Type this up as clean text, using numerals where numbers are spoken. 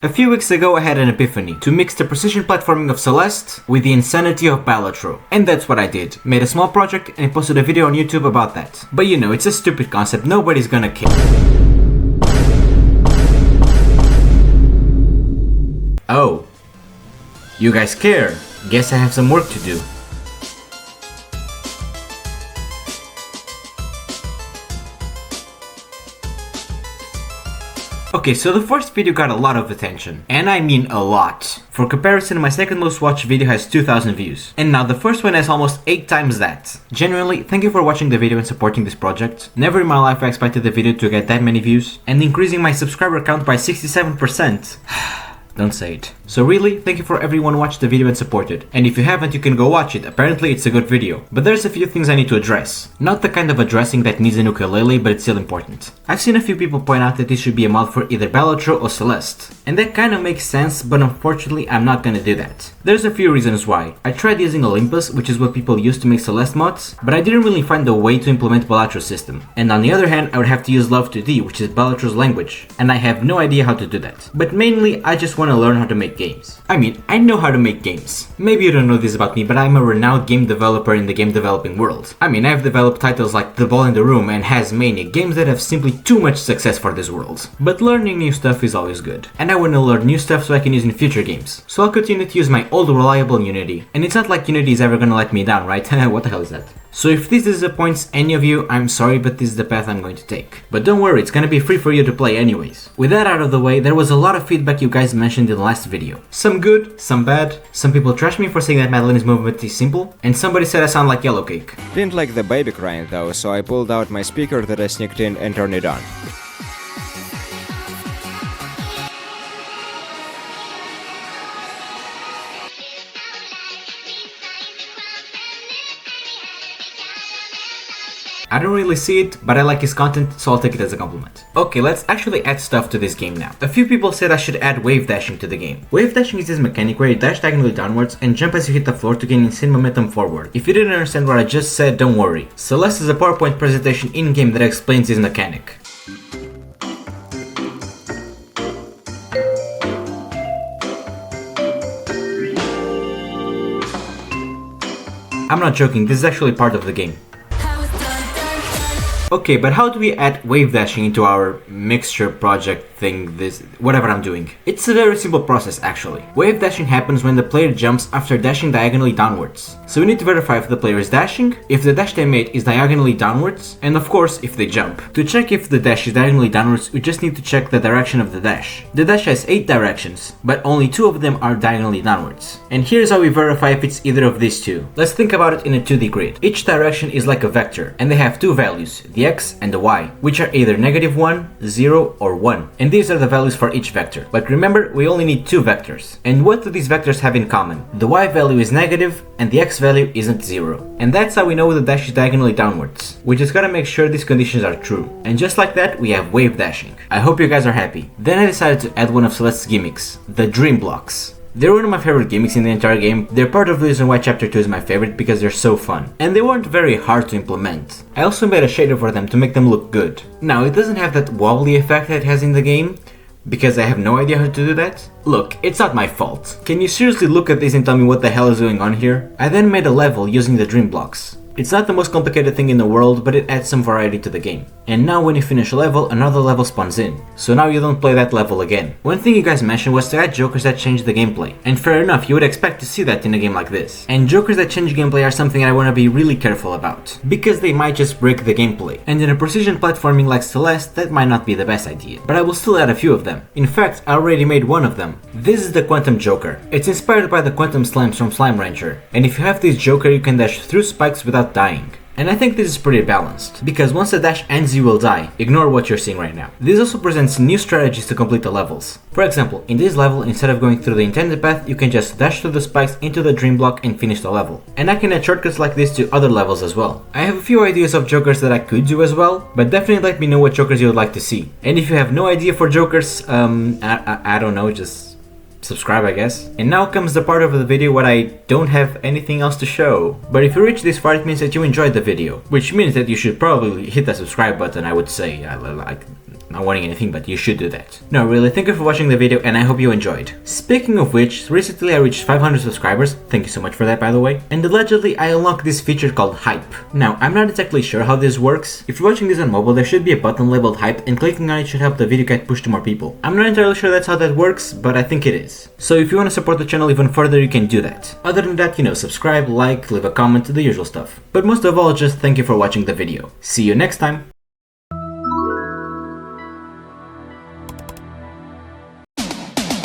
A few weeks ago I had an epiphany to mix the precision platforming of Celeste with the insanity of Balatro. And that's what I did. Made a small project and posted a video on YouTube about that. But you know, it's a stupid concept, nobody's gonna care. Oh. You guys care. Guess I have some work to do. Okay, so the first video got a lot of attention, and I mean a lot. For comparison, my second most watched video has 2,000 views, and now the first one has almost 8 times that. Genuinely, thank you for watching the video and supporting this project. Never in my life I expected the video to get that many views, and increasing my subscriber count by 67%. Don't say it. So really, thank you for everyone who watched the video and supported. And if you haven't, you can go watch it, apparently it's a good video. But there's a few things I need to address. Not the kind of addressing that needs an ukulele, but it's still important. I've seen a few people point out that this should be a mod for either Balatro or Celeste. And that kinda makes sense, but unfortunately I'm not gonna do that. There's a few reasons why. I tried using Olympus, which is what people use to make Celeste mods, but I didn't really find a way to implement Balatro's system. And on the other hand, I would have to use Love2D, which is Balatro's language. And I have no idea how to do that. But mainly, I just want to learn how to make games. I mean, I know how to make games. Maybe you don't know this about me, but I'm a renowned game developer in the game developing world. I mean, I've developed titles like The Ball in the Room and Hasmania, games that have simply too much success for this world. But learning new stuff is always good. And I want to learn new stuff so I can use in future games. So I'll continue to use my old reliable Unity. And it's not like Unity is ever gonna let me down, right? What the hell is that? So if this disappoints any of you, I'm sorry, but this is the path I'm going to take. But don't worry, it's gonna be free for you to play anyways. With that out of the way, there was a lot of feedback you guys mentioned in the last video. Some good, some bad. Some people trashed me for saying that Madeline's movement is simple, and somebody said I sound like Yellow Cake. Didn't like the baby crying though, so I pulled out my speaker that I sneaked in and turned it on. I don't really see it, but I like his content, so I'll take it as a compliment. Okay, let's actually add stuff to this game now. A few people said I should add wave dashing to the game. Wave dashing is this mechanic where you dash diagonally downwards and jump as you hit the floor to gain insane momentum forward. If you didn't understand what I just said, don't worry. Celeste is a PowerPoint presentation in-game that explains this mechanic. I'm not joking, this is actually part of the game. Okay, but how do we add wave dashing into our mixture project thing, whatever I'm doing? It's a very simple process actually. Wave dashing happens when the player jumps after dashing diagonally downwards. So we need to verify if the player is dashing, if the dash they made is diagonally downwards, and of course if they jump. To check if the dash is diagonally downwards, we just need to check the direction of the dash. The dash has 8 directions, but only 2 of them are diagonally downwards. And here's how we verify if it's either of these two. Let's think about it in a 2D grid. Each direction is like a vector, and they have 2 values, the x and the y, which are either -1, 0 or 1. And these are the values for each vector. But remember, we only need 2 vectors. And what do these vectors have in common? The y value is negative and the x value isn't 0. And that's how we know the dash is diagonally downwards. We just gotta make sure these conditions are true. And just like that, we have wave dashing. I hope you guys are happy. Then I decided to add one of Celeste's gimmicks, the dream blocks. They're one of my favorite gimmicks in the entire game. They're part of the reason why Chapter 2 is my favorite, because they're so fun. And they weren't very hard to implement. I also made a shader for them to make them look good. Now, it doesn't have that wobbly effect that it has in the game, because I have no idea how to do that. Look, it's not my fault. Can you seriously look at this and tell me what the hell is going on here? I then made a level using the dream blocks. It's not the most complicated thing in the world, but it adds some variety to the game. And now when you finish a level, another level spawns in. So now you don't play that level again. One thing you guys mentioned was to add jokers that change the gameplay. And fair enough, you would expect to see that in a game like this. And jokers that change gameplay are something I want to be really careful about, because they might just break the gameplay. And in a precision platforming like Celeste, that might not be the best idea. But I will still add a few of them. In fact, I already made one of them. This is the Quantum Joker. It's inspired by the Quantum Slimes from Slime Rancher. And if you have this Joker, you can dash through spikes without dying. And I think this is pretty balanced, because once the dash ends you will die, ignore what you're seeing right now. This also presents new strategies to complete the levels. For example, in this level, instead of going through the intended path, you can just dash through the spikes into the dream block and finish the level. And I can add shortcuts like this to other levels as well. I have a few ideas of jokers that I could do as well, but definitely let me know what jokers you would like to see. And if you have no idea for jokers, I don't know, just subscribe, I guess. And now comes the part of the video where I don't have anything else to show. But if you reach this far, it means that you enjoyed the video, which means that you should probably hit the subscribe button, I would say. not wanting anything, but you should do that. No, really, thank you for watching the video and I hope you enjoyed. Speaking of which, recently I reached 500 subscribers, thank you so much for that by the way, and allegedly I unlocked this feature called Hype. Now, I'm not exactly sure how this works. If you're watching this on mobile, there should be a button labeled Hype and clicking on it should help the video get pushed to more people. I'm not entirely sure that's how that works, but I think it is. So if you want to support the channel even further, you can do that. Other than that, subscribe, like, leave a comment, the usual stuff. But most of all, just thank you for watching the video. See you next time!